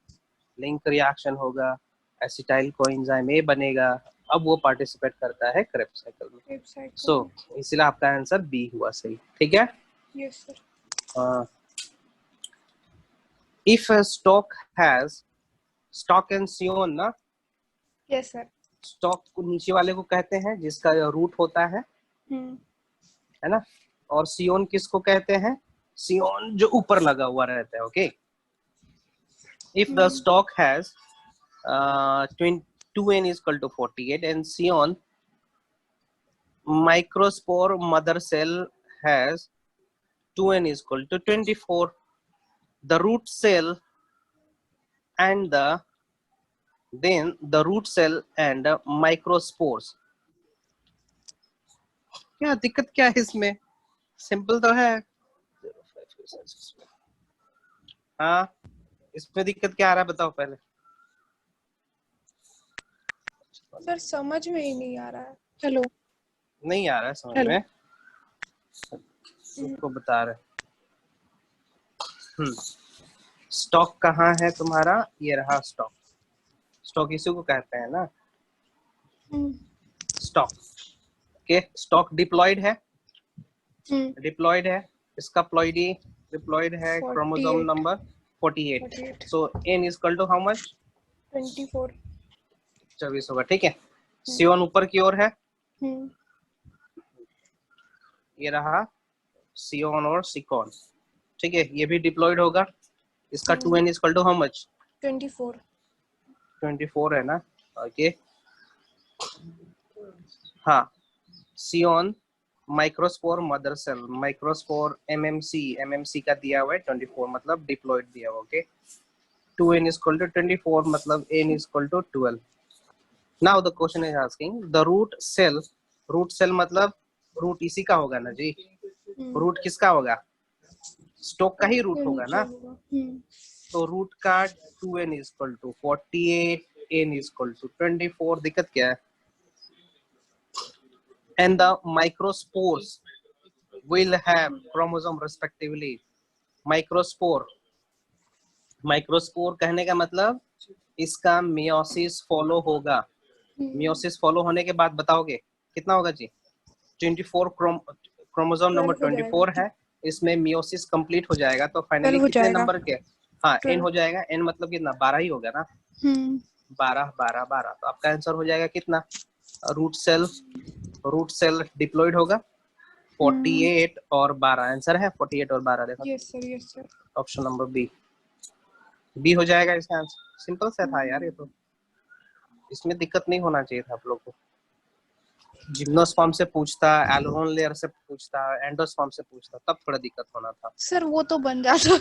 लिंक रिएक्शन होगा, एसिटाइल कोएंजाइम ए बनेगा, अब वो पार्टिसिपेट करता है क्रेब्स साइकिल में। सो इसलिए आपका आंसर बी हुआ सही, ठीक है? Yes sir. If stock has, stock and scion ना, यस सर। स्टॉक को नीचे वाले को कहते हैं जिसका रूट होता है ना, और सियोन किसको कहते हैं? सियोन जो ऊपर लगा हुआ रहता है। Okay, if the stock has 2n is equal to 48 and Sion microspore mother cell has 2n is equal to 24. The root cell and the root cell and microspores. क्या दिक्कत क्या है इसमें? सिंपल तो है। हाँ, इसमें दिक्कत क्या आ रहा है बताओ पहले। सर समझ में ही नहीं आ रहा है। हेलो, नहीं आ रहा है समझ में, सबको बता रहे। स्टॉक कहाँ है तुम्हारा? ये रहा स्टॉक। स्टॉक इसी को कहते हैं ना, स्टॉक। ओके, स्टॉक डिप्लॉयड है, डिप्लॉयड है, इसका प्लॉइडी डिप्लॉयड है, chromosome number 48। So n is equal to how much? 24, 24 होगा, ठीक है। सियोन ऊपर की ओर है, ये रहा सियोन और सिकॉन, ठीक है, ये भी डिप्लॉयड होगा। इसका 2n is equal to how much? 24, 24 है ना। ओके, हाँ, scion microspore mother cell, microspore MMC का दिया हुआ है 24, मतलब डिप्लॉयड दिया हुआ। Okay, 2n is equal to 24 मतलब n is equal to 12. Now the question is asking the root cell मतलब रूट इसी का होगा ना जी। रूट किसका होगा? स्टॉक का ही रूट होगा ना। तो रूट का 2n is equal to 48, n is equal to 24, दिक्कत क्या है? And the microspores will have chromosome respectively. Microspore कहने का मतलब इसका मियोसिस फॉलो होगा। मियोसिस फॉलो होने के बाद बताओगे कितना होगा जी? 24 क्रोमोसोम नंबर 24 है, इसमें मियोसिस कंप्लीट हो जाएगा तो फाइनली कितने नंबर के? हाँ, n हो जाएगा। n मतलब कितना? 12 ही होगा ना। 12 12 12, तो आपका आंसर हो जाएगा कितना? रूट सेल डिप्लॉयड होगा 48 और 12, आंसर है 48 और 12। देखो, yes sir, yes sir. Option number B हो जाएगा इसका आंसर। सिंपल सा था यार, ये तो इसमें दिक्कत नहीं होना चाहिए था आप लोग को। जिम्नोस्पर्म से पूछता, एल्वेओल लेयर से पूछता, एंडोस्पर्म से पूछता, तब थोड़ा दिक्कत होना था सर। वो तो बन जाता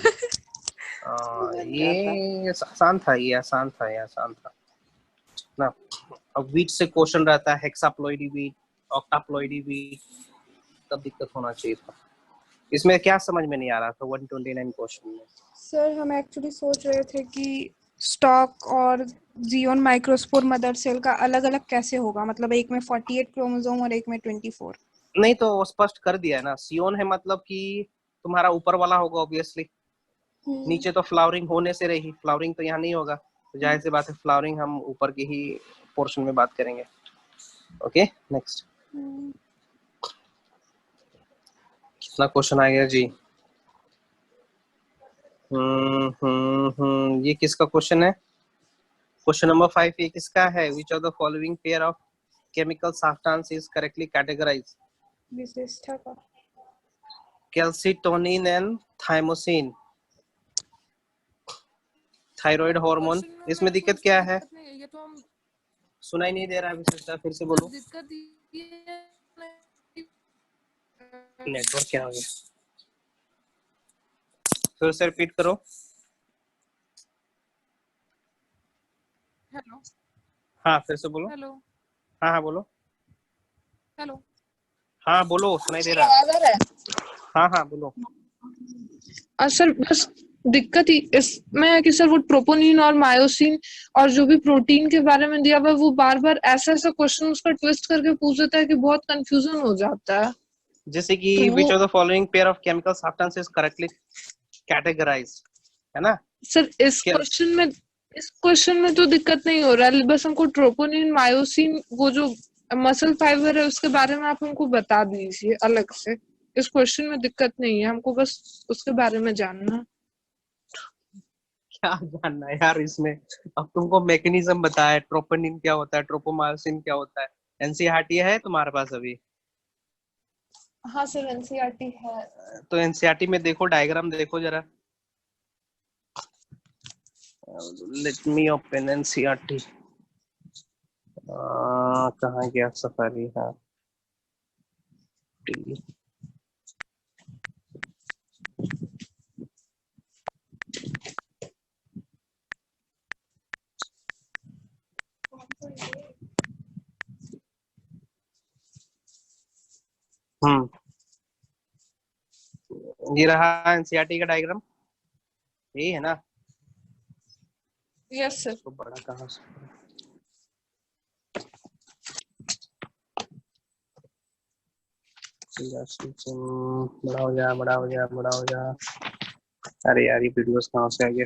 ये आसान था, ये आसान था, ये आसान था ना। अब वीट से क्वेश्चन रहता है, हेक्साप्लॉइडी वीट, ऑक्टाप्लॉइडी वीट, तब दिक्कत होना चाहिए था। इसमें क्या समझ में नहीं आ रहा था 129 क्वेश्चन में? सर हम एक्चुअली सोच रहे थे कि स्टॉक और जियोन माइक्रोस्पोर मदर सेल का अलग अलग कैसे होगा, मतलब एक में 48 क्रोमोसोम और एक में 24। नहीं तो स्पष्ट कर दिया है ना। सियोन है मतलब कि तुम्हारा ऊपर वाला होगा ऑब्वियसली, नीचे तो फ्लावरिंग होने से रही, फ्लावरिंग तो यहाँ नहीं होगा, तो जाहिर सी बात है फ्लावरिंग हम ऊपर की ही पोर्शन में बात करेंगे। Okay, next. कितना क्वेश्चन आ गया जी? ये किसका क्वेश्चन है? क्वेश्चन नंबर 5 ये किसका है? Which of the following pair of chemical substance is correctly categorised? विशेषता का calcitonin and thymosin. Thyroid hormone. Question में इसमें मैंने दिक्कत सोचा क्या है? दिक्कत नहीं है, ये तो हम सुनाई नहीं दे रहा है विशेषता, फिर से बोलो। दिक्कत ये है। नेटवर्क क्या हो गया? फिर से रिपीट करो। हेलो हाँ फिर से बोलो। हेलो हाँ हाँ बोलो। हेलो, हाँ बोलो, सुनाई दे रहा। आवाज आ रहा है? हाँ हाँ बोलो। सर बस दिक्कत ही इसमें है कि सर वो ट्रोपोनिन और मायोसिन और जो भी प्रोटीन के बारे में दिया हुआ है, वो बार बार ऐसा ऐसा क्वेश्चन उसका ट्विस्ट करके पूछ देता है कि बहुत कंफ्यूजन हो जाता है। जैसे कि तो विच वो of the following pair of chemical substances correctly categorised, है ना? सर क्या? इस क्वेश्चन में तो दिक्कत नहीं हो रहा है, बस हमको ट्रोपोनिन मायोसिन वो जो मसल फाइबर है उसके बारे में आप हमको बता दीजिए अलग से। इस क्वेश्चन में दिक्कत नहीं है, हमको बस उसके बारे में जानना है। क्या जानना है यार इसमें? अब तुमको मैकेनिज्म बताया, ट्रोपोनिन क्या होता है, ट्रोपोमायोसिन क्या होता है। एनसीईआरटी है तुम्हारे पास अभी? हाँ सर, एनसीईआरटी है। तो एनसीईआरटी में देखो, डायग्राम देखो जरा। Let me open NCERT. कहाँ गया सफारी? हाँ हम्म, ये रहा एनसीईआरटी का डायग्राम, यही है ना? Yes sir. तो बड़ा कहाँ से? बड़ा हो जा, बड़ा हो जा, बड़ा हो जा। अरे यार ये वीडियोस कहाँ से आ गया?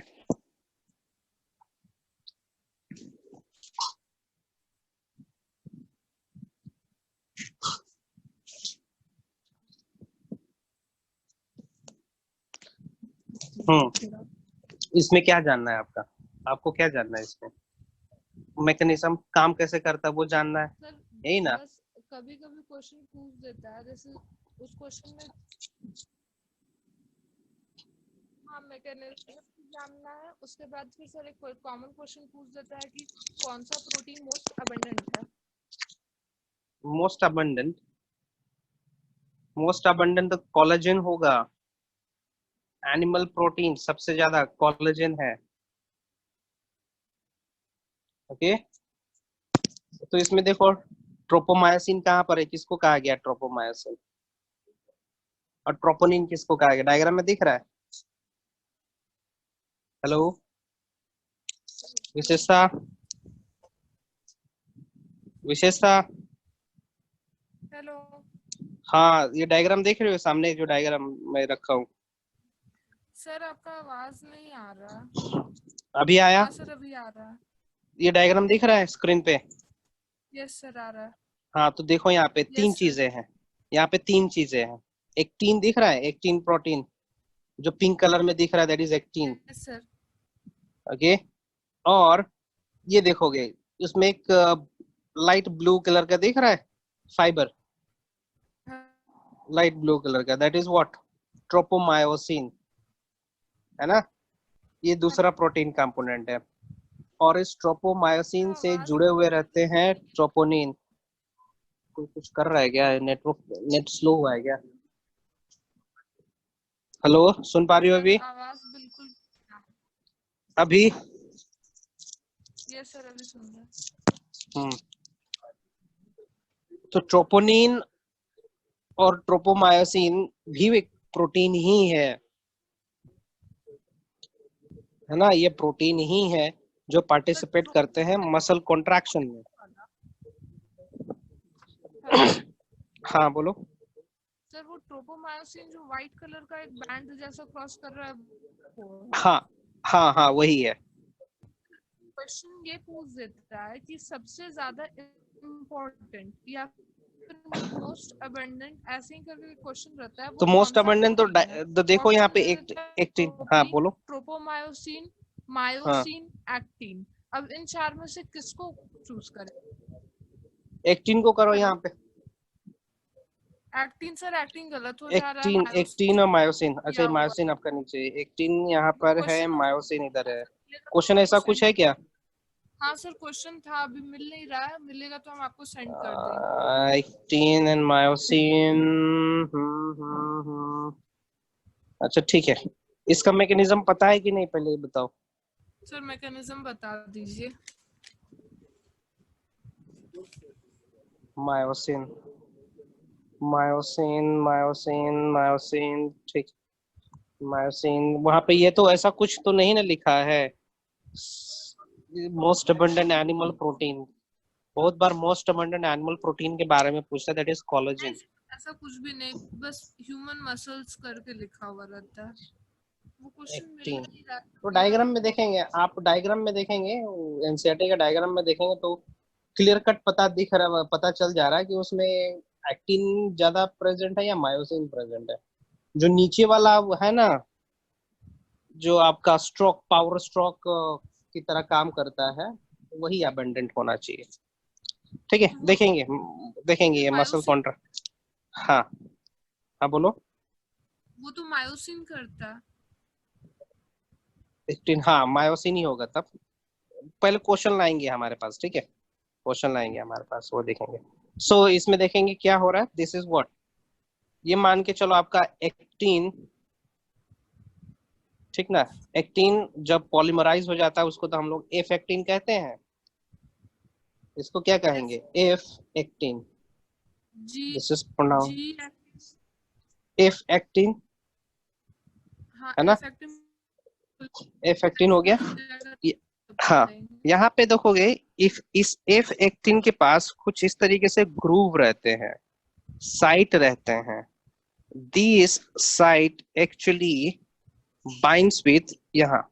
इसमें क्या जानना है आपका? आपको क्या जानना है इसमें? मैकेनिज्म काम कैसे करता है वो जानना है, सर यही ना? बस कभी कभी क्वेश्चन पूछ देता है, जैसे उस क्वेश्चन में हाँ मैकेनिज्म जानना है। उसके बाद फिर सर एक कॉमन क्वेश्चन पूछ देता है कि कौन सा प्रोटीन मोस्ट अबंडेंट है। Most abundant? मोस्ट अबंडेंट तो कोलेजन होगा। एनिमल प्रोटीन सबसे ज्यादा कोलेजन है। ओके, तो इसमें देखो ट्रोपोमायोसिन कहाँ पर है, किसको कहा गया ट्रोपोमायोसिन? और ट्रोपोनिन किसको कहा गया? डायग्राम में दिख रहा है। हेलो, हेलो विशेषता, विशेषता। हेलो हाँ ये डायग्राम देख रहे हो सामने, जो डायग्राम मैं रखा हूँ? सर आपका आवाज नहीं आ रहा। अभी आया? हाँ सर अभी आ रहा है। ये डायग्राम दिख रहा है स्क्रीन पे? यस सर आ रहा है। हाँ तो देखो यहाँ पे तीन यस सर। चीजें हैं। यहाँ पे तीन चीजें हैं। एक्टीन दिख रहा है, एक्टीन प्रोटीन, जो पिंक कलर में दिख रहा है, that is actin. Yes sir. Okay, और ये देखोगे उसमें एक लाइट ब्लू कलर का दिख रहा है फाइबर, लाइट ब्लू कलर का, दैट इज व्हाट? ट्रोपोमायोसिन, है ना? ये दूसरा प्रोटीन कंपोनेंट है। और इस ट्रोपोमायोसिन से आवाज जुड़े हुए बिल्कुल रहते हैं ट्रोपोनिन। कोई कुछ कर रहा है क्या? नेटवर्क, नेट स्लो हुआ है क्या? हेलो, सुन पा रही हो सर अभी? आवाज बिल्कुल। अभी? यस सर अभी सुन रहे हैं। हम्म, तो ट्रोपोनिन और ट्रोपोमायोसिन भी एक प्रोटीन ही है ना? ये प्रोटीन ही है जो सर पार्टिसिपेट करते हैं मसल कॉन्ट्रैक्शन में। हेलो हाँ बोलो। सर, वो ट्रोपोमायोसिन जो व्हाइट कलर का एक बैंड जैसा क्रॉस कर रहा है वो है। हाँ हाँ हाँ वही है। क्वेश्चन ये पूछ देता है कि सबसे ज्यादा इम्पोर्टेंट या फिर मोस्ट अबंडेंट, ऐसे ही करके क्वेश्चन रहता है, वो तो कौन मोस्ट सा अबंडेंट प्रोटीन है। तो देखो यहाँ ऑप्शन पे दे एक देता है एक्टिन, हाँ प्रोटीन, बोलो। ट्रोपोमायोसिन, हाँ, मायोसिन, एक्टिन। अब इन चार में से किसको चूज करें? एक्टिन को करो हेलो, यहाँ पे। एक्टिन सर, एक्टिन गलत हो जा रहा है, एक्टिन, एक्टिन मायोसिन और मायोसिन, अच्छा दिया ये हुआ मायोसिन आपका नीचे, एक्टिन यहाँ पर है, क्वेश्चन। मायोसिन इधर है। क्वेश्चन ऐसा कुछ है क्या? हाँ सर क्वेश्चन था, अभी मिल नहीं रहा है, मिलेगा तो हम आपको सेंड कर देंगे। Actin and myosin. अच्छा ठीक है, इसका मैकेनिज्म पता है कि नहीं, पहले ये बताओ। सर मैकेनिज्म बता दीजिए। मायोसिन, मायोसिन, मायोसिन, मायोसिन, ठीक। मायोसिन, वहां पे ये तो ऐसा कुछ तो नहीं ना लिखा है, मोस्ट अबंडेंट एनिमल प्रोटीन। बहुत बार मोस्ट अबंडेंट एनिमल प्रोटीन के बारे में पूछता है, दैट इज नहीं कोलेजन। सर ऐसा कुछ भी नहीं, बस ह्यूमन मसल्स करके लिखा हुआ रहता है। वो क्वेश्चन मिल एक्टिन, नहीं रहा है तो कई बार। डायग्राम में देखेंगे, आप डायग्राम में देखेंगे, एनसीईआरटी का डायग्राम में देखेंगे तो क्लियर कट पता दिख रहा, पता चल जा रहा है कि उसमें एक्टिन ज्यादा प्रेजेंट है या मायोसिन प्रेजेंट है। जो नीचे वाला वो है ना, जो आपका स्ट्रोक, पावर स्ट्रोक की तरह काम करता है, वही अबंडेंट होना चाहिए। ठीक है, तो वो देखेंगे, देखेंगे ये मसल मायोसिन, कॉन्ट्रा। हाँ, हाँ बोलो। वो तो मायोसिन करता है। एक्टिन, हाँ मायोसिन ही होगा तब। पहले क्वेश्चन लाएंगे हमारे पास, ठीक है, क्वेश्चन लाएंगे हमारे पास, वो देखेंगे। सो इसमें देखेंगे क्या हो रहा है, दिस इज व्हाट, ये मान के चलो आपका एक्टिन, ठीक ना। एक्टिन जब पॉलीमराइज हो जाता है उसको तो हम लोग एफ एक्टिन कहते हैं। इसको क्या एफ कहेंगे, F actin. G, this is pronoun G F actin, हाँ है ना। इफेक्टिव एफ एक्टिन हो गया। ये, हाँ, बताएंगे। यहाँ पे देखोगे, इफ इस एफ एक्टिन के पास कुछ इस तरीके से ग्रूव रहते हैं, साइट रहते हैं। This site actually binds with, यहाँ,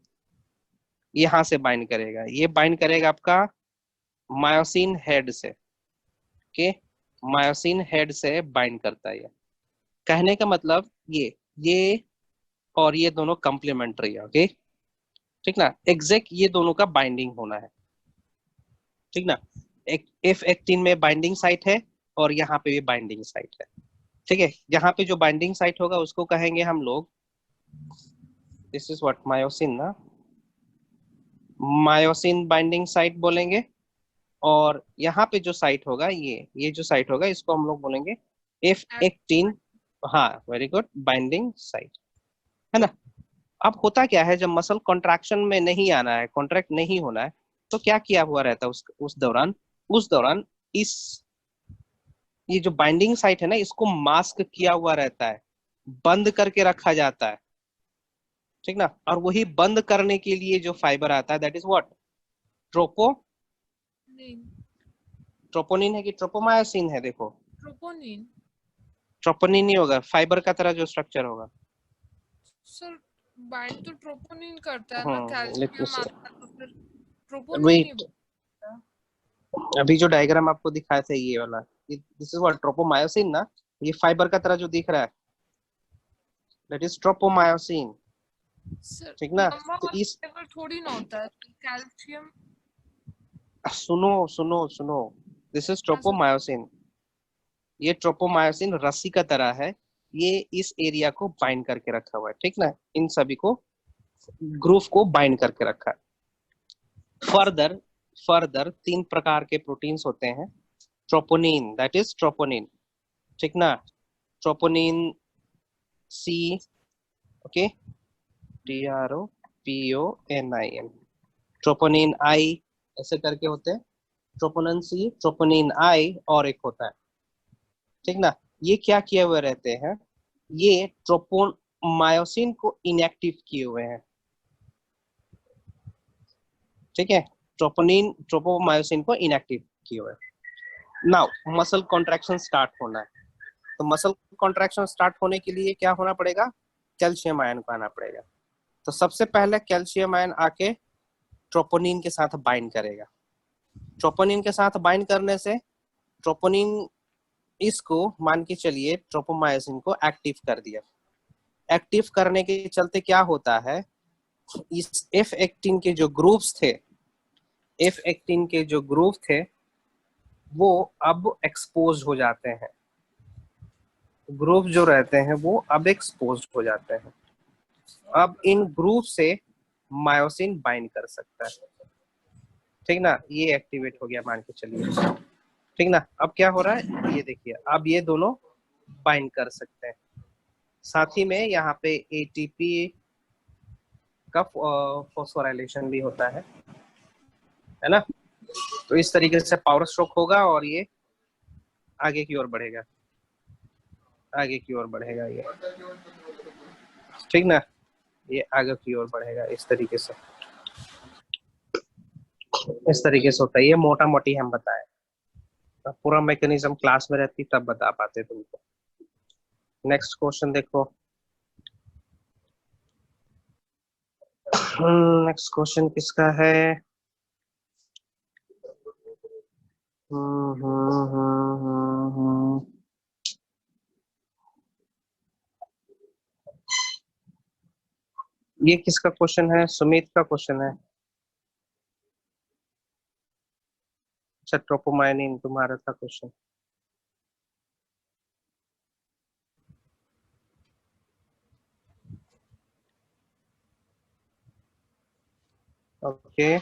यहाँ से बाइंड करेगा, ये बाइंड करेगा आपका मायोसिन हेड से, के मायोसिन हेड से बाइंड करता है ये। कहने का मतलब ये और ये दोनों कॉम्प्लीमेंट्री है, ओके, ठीक ना। एग्जैक्ट ये दोनों का बाइंडिंग होना है, ठीक ना। एक एफ एक्टिन में बाइंडिंग साइट है और यहाँ पे भी बाइंडिंग साइट है, ठीक है। यहाँ पे जो बाइंडिंग साइट होगा उसको कहेंगे हम लोग, दिस इज व्हाट, मायोसिन ना, मायोसिन बाइंडिंग साइट बोलेंगे। और यहाँ पे जो साइट होगा, ये जो साइट होगा इसको हम लोग बोलेंगे एफ एक्टिन। हाँ, वेरी गुड, बाइंडिंग साइट, है ना। अब होता क्या है, जब मसल कॉन्ट्रैक्शन में नहीं आना है, कॉन्ट्रैक्ट नहीं होना है, तो क्या किया हुआ रहता है उस दौरान इस, ये जो बाइंडिंग साइट है ना, इसको मास्क किया हुआ रहता है, बंद करके रखा जाता है, ठीक ना। और वही बंद करने के लिए जो फाइबर आता है, दैट इज व्हाट, ट्रोपो, नहीं, ट्रोपोनिन है कि ट्रोपोमायोसिन है, देखो। ट्रोपोनिन। ट्रोपोनिन ही होगा, फाइबर का तरह जो स्ट्रक्चर होगा। सर बाइंड तो ट्रोपोनिन करता है ना, लेट मी कैल्शियम सी, आता है तो फिर ट्रोपोनिन ही वेट, बनता है। अभी जो डायग्राम आपको दिखाया था ये वाला, दिस इज व्हाट, ट्रोपोमायोसिन ना, ये फाइबर का तरह जो दिख रहा है, दैट इज ट्रोपोमायोसिन, सर ठीक ना। लंबा तो वाला इस, फाइबर थोड़ी ना होता है कैल्शियम। सुनो सुनो सुनो, दिस इज हाँ सर। ट्रोपोमायोसिन। ये ट्रोपोमायोसिन रस्सी का तरह है, ये इस एरिया को बाइंड करके रखा हुआ है, ठीक ना, इन सभी को, ग्रूव को बाइंड करके रखा है। फर्दर, फर्दर तीन प्रकार के प्रोटीन्स होते हैं, ट्रोपोनिन, दैट इज ट्रोपोनिन, ठीक ना। Troponin C, okay, T R O P O N I N, troponin I, ऐसे करके होते हैं, ट्रोपोनिन सी, ट्रोपोनिन आई, और एक होता है, ठीक ना। ये क्या किए हुए रहते हैं, ये ट्रोपोमायोसिन को इनएक्टिव किए हुए हैं, ठीक है। ट्रोपोनिन, ट्रोपोमायोसिन को इनएक्टिव किए हुए हैं। नाउ मसल कॉन्ट्रैक्शन स्टार्ट होना है, तो मसल कॉन्ट्रैक्शन स्टार्ट होने के लिए क्या होना पड़ेगा, कैल्शियम आयन को आना पड़ेगा। तो सबसे पहले कैल्शियम आयन आके ट्रोपोनिन के साथ बाइंड करेगा। ट्रोपोनिन के साथ बाइंड करने से ट्रोपोनिन, इसको मान के चलिए ट्रोपोमायोसिन को एक्टिव कर दिया। एक्टिव करने के चलते क्या होता है, इस एफ एक्टिन के जो ग्रुप्स थे, एफ एक्टिन के जो ग्रुप थे, वो अब एक्सपोज हो जाते हैं, ग्रुप जो रहते हैं वो अब एक्सपोज हो जाते हैं। अब इन ग्रुप से मायोसिन बाइंड कर सकता है। ठीक ना, ये एक्टिवेट हो गया मान के चलिए। ठीक ना, अब क्या हो रहा है ये देखिए, अब ये दोनों बाइंड कर सकते हैं। साथ ही में यहाँ पे एटीपी का फॉस्फोराइलेशन भी होता है ना। तो इस तरीके से पावर स्ट्रोक होगा और ये आगे की ओर बढ़ेगा, आगे की ओर बढ़ेगा ये। ठीक ना, ये आगे की ओर बढ़ेगा इस तरीके से, इस तरीके से होता है। ये मोटा मोटी हम बताए, पूरा मैकेनिज्म क्लास में रहती तब बता पाते तुमको। नेक्स्ट क्वेश्चन देखो। नेक्स्ट क्वेश्चन किसका है? हम्म हम्म हम्म हम्म हम्म। ये किसका क्वेश्चन है? सुमित का क्वेश्चन है। अच्छा, ट्रोपोमाइनिन तुम्हारा था क्वेश्चन। ओके,